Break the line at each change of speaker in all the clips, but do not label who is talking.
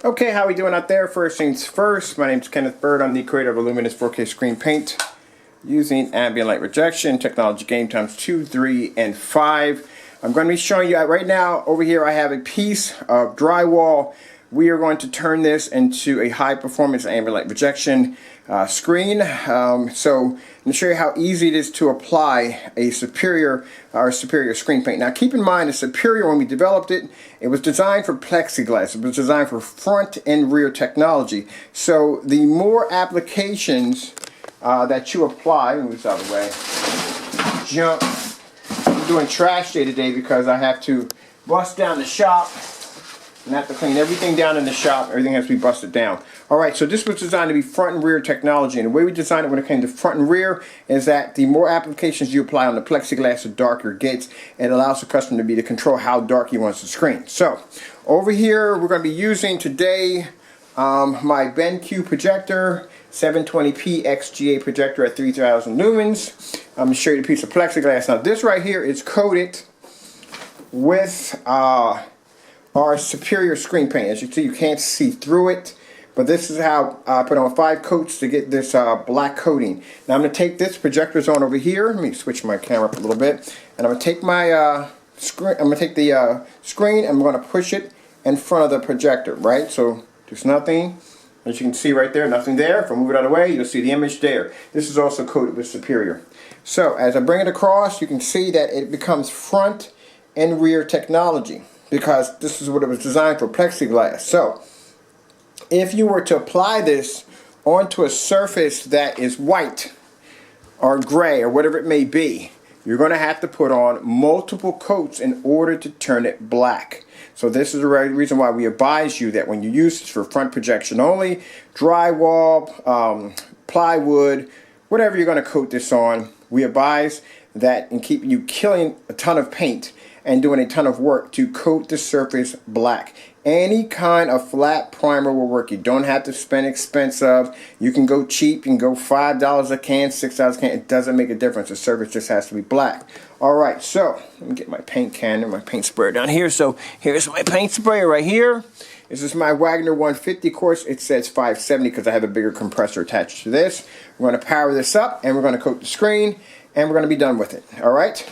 Okay, how we doing out there? First things first, my name is Kenneth Bird. I'm the creator of a luminous 4K screen paint using ambient light rejection, technology game times 2, 3, and 5. I'm going to be showing you right now. Over here I have a piece of drywall. We are going to turn this into a high performance ambient light rejection screen. So I'm going to show you how easy it is to apply a superior screen paint. Now keep in mind, the Superior, when we developed it, it was designed for plexiglass. It was designed for front and rear technology. So the more applications that you apply, let me move this out of the way. I'm doing trash day today because I have to bust down the shop and have to clean everything down in the shop. Everything has to be busted down. Alright, so this was designed to be front and rear technology, and the way we designed it when it came to front and rear is that the more applications you apply on the plexiglass, the darker it gets. It allows the customer to control how dark he wants the screen. So over here we're going to be using today my BenQ projector, 720p XGA projector at 3000 lumens. I'm going to show you the piece of plexiglass. Now this right here is coated with our Superior screen paint. As you can see, you can't see through it, but this is how I put on 5 coats to get this black coating. Now I'm going to take this projector's on over here. Let me switch my camera up a little bit, and I'm going to take my screen. I'm going to take the screen and I'm going to push it in front of the projector. Right, so there's nothing. As you can see right there, nothing there. If I move it out of the way, you'll see the image there. This is also coated with Superior. So as I bring it across, you can see that it becomes front and rear technology, because this is what it was designed for, plexiglass. So if you were to apply this onto a surface that is white or gray or whatever it may be, you're going to have to put on multiple coats in order to turn it black. So this is the reason why we advise you that when you use this for front projection only, drywall, plywood, whatever you're going to coat this on, we advise that and keep you killing a ton of paint and doing a ton of work to coat the surface black. Any kind of flat primer will work. You don't have to spend expensive. You can go cheap. You can go $5 a can, $6 a can. It doesn't make a difference. The surface just has to be black. Alright, so let me get my paint can and my paint sprayer down here. So here's my paint sprayer right here. This is my Wagner 150 course. It says 570 because I have a bigger compressor attached to this. We're going to power this up and we're going to coat the screen and we're going to be done with it. Alright?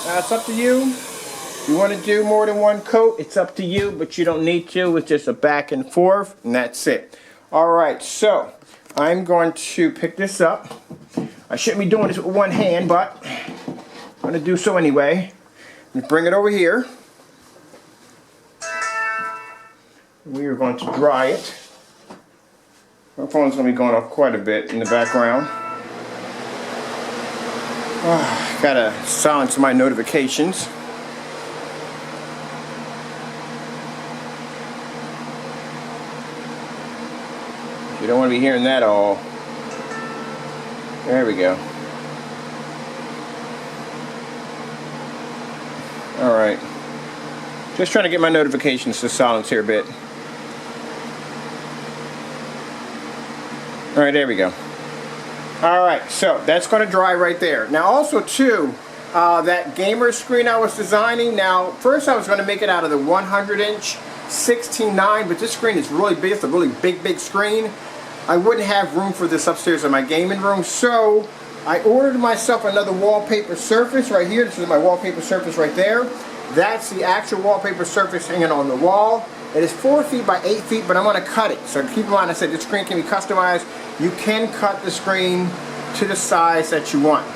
Now it's up to you. If you want to do more than one coat, it's up to you, but you don't need to. It's just a back and forth, and that's it. Alright, so I'm going to pick this up. I shouldn't be doing this with one hand, but I'm going to do so anyway. Let me bring it over here. We are going to dry it. My phone's going to be going off quite a bit in the background. Gotta silence my notifications. You don't want to be hearing that all. There we go. Alright. Just trying to get my notifications to silence here a bit. Alright, there we go. Alright, so that's going to dry right there. Now also too, that gamer screen I was designing, now first I was going to make it out of the 100-inch 16:9, but this screen is really big. It's a really big screen. I wouldn't have room for this upstairs in my gaming room, so I ordered myself another wallpaper surface right here. This is my wallpaper surface right there. That's the actual wallpaper surface hanging on the wall. It is 4 feet by 8 feet, but I'm going to cut it. So keep in mind, I said this screen can be customized. You can cut the screen to the size that you want.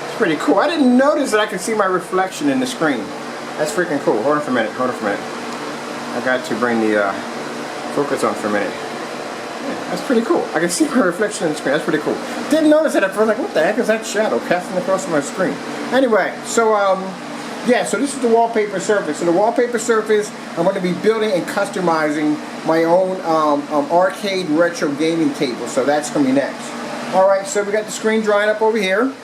It's pretty cool. I didn't notice that I could see my reflection in the screen. That's freaking cool. Hold on for a minute. Hold on for a minute. I got to bring the focus on for a minute. Yeah, that's pretty cool. I can see my reflection in the screen. That's pretty cool. Didn't notice it at first. Like, what the heck is that shadow casting across my screen? Anyway, so yeah, so this is the wallpaper surface. So the wallpaper surface, I'm going to be building and customizing my own arcade retro gaming table. So that's going to be next. Alright, so we got the screen drying up over here.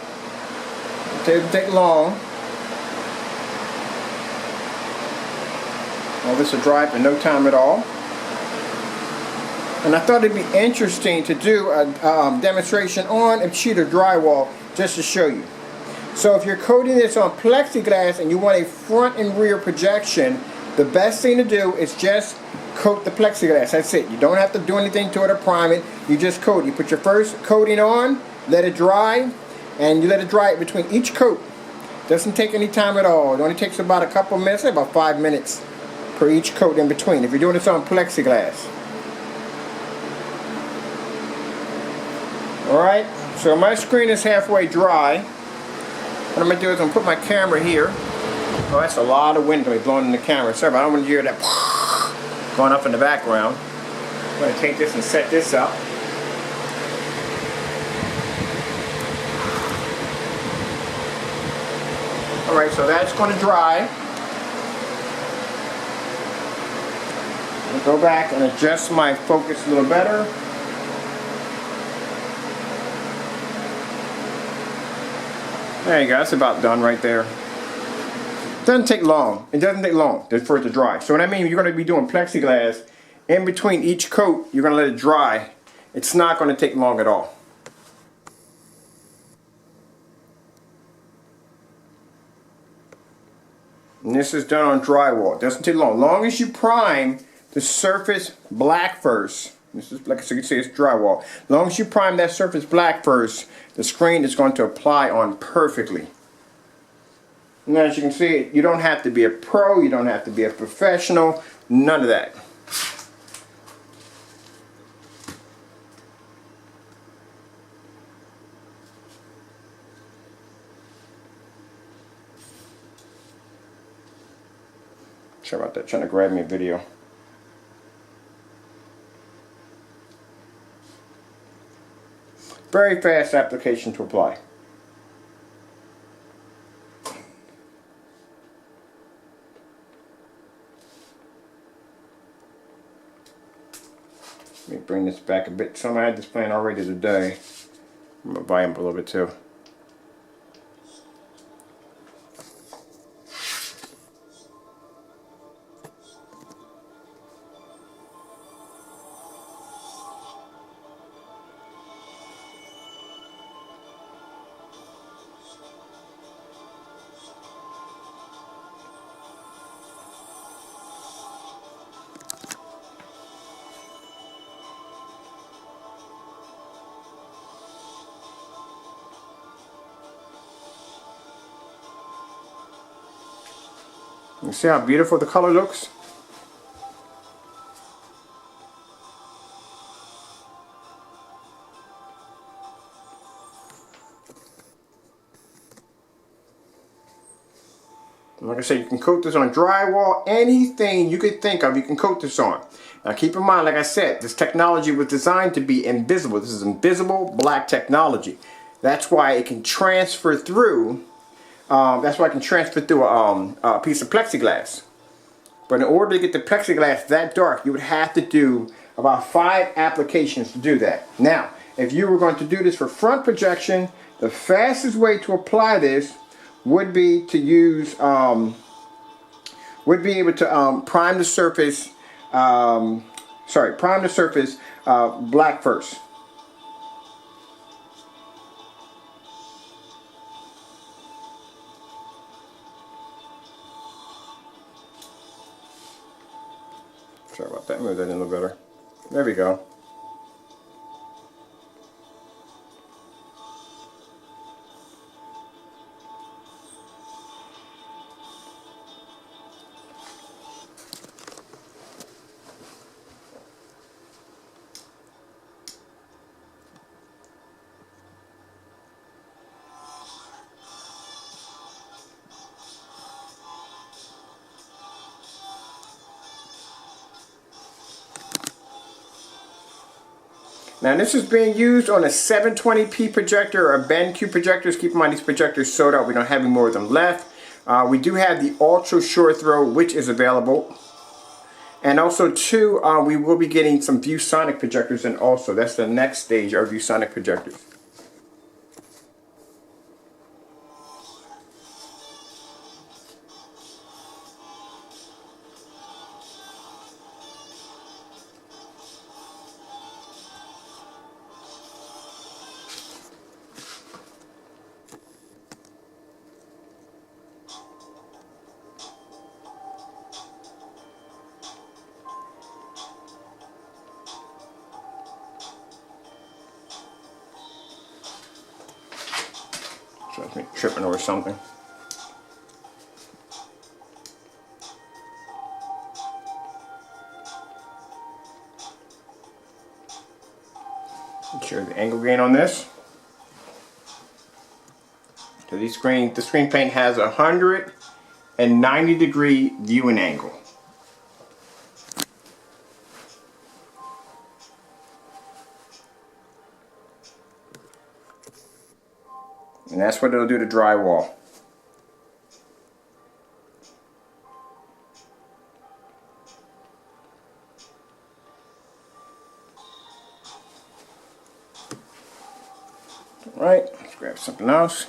Doesn't take long. All this will dry in no time at all. And I thought it'd be interesting to do a demonstration on a sheet of drywall just to show you. So if you're coating this on plexiglass and you want a front and rear projection, the best thing to do is just coat the plexiglass. That's it. You don't have to do anything to it or prime it. You just coat. You put your first coating on, let it dry, and you let it dry between each coat. Doesn't take any time at all. It only takes about a couple minutes, about 5 minutes per each coat in between, if you're doing this on plexiglass. Alright, so my screen is halfway dry. What I'm going to do is I'm going to put my camera here. Oh, that's a lot of wind going to be blowing in the camera. Sorry, but I don't want to hear that going up in the background. I'm going to take this and set this up. Alright, so that's going to dry. I'll go back and adjust my focus a little better. There you go, that's about done right there. Doesn't take long. It doesn't take long for it to dry. So what I mean, you're going to be doing plexiglass. In between each coat, you're going to let it dry. It's not going to take long at all. And this is done on drywall. It doesn't take long. As long as you prime the surface black first. This is, like so you can see, it's drywall. As long as you prime that surface black first, the screen is going to apply on perfectly. And as you can see, you don't have to be a pro, you don't have to be a professional, none of that. Sorry about that, trying to grab me a video. Very fast application to apply. Let me bring this back a bit. Some I had this plan already today. I'm going to volume up a little bit too. You see how beautiful the color looks? Like I said, you can coat this on drywall, anything you could think of, you can coat this on. Now keep in mind, like I said, this technology was designed to be invisible. This is invisible black technology. That's why it can transfer through. That's why I can transfer through a piece of plexiglass. But in order to get the plexiglass that dark, you would have to do about 5 applications to do that. Now, if you were going to do this for front projection, the fastest way to apply this would be to use, prime the surface, prime the surface black first. Sorry about that, move that in a little better. There we go. Now this is being used on a 720p projector or BenQ projectors. Keep in mind these projectors sold out. We don't have any more of them left. We do have the ultra short throw, which is available. And also too, we will be getting some ViewSonic projectors in also. That's the next stage of ViewSonic projectors. Tripping over something. Make sure the angle gain on this. So the screen paint has 190-degree viewing angle. And that's what it'll do to drywall. Alright, let's grab something else.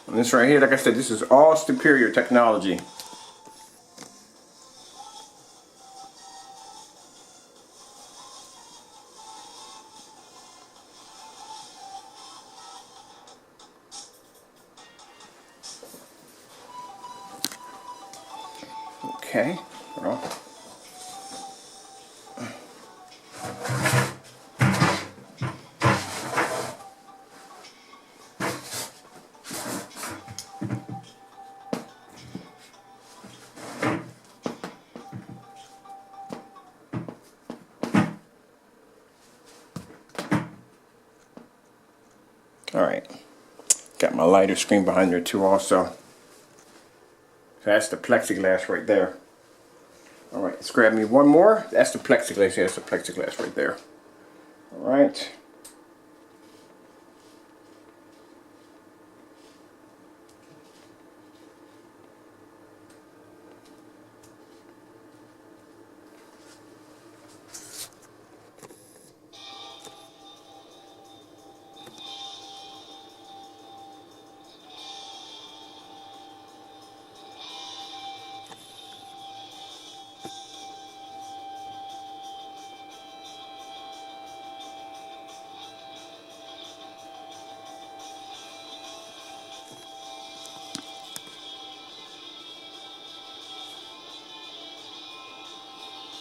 And this right here, like I said, this is all superior technology. Okay, well. Alright, got my lighter screen behind there too also. So that's the plexiglass right there. Alright, let's grab me one more. That's the plexiglass, yeah, that's the plexiglass right there. Alright.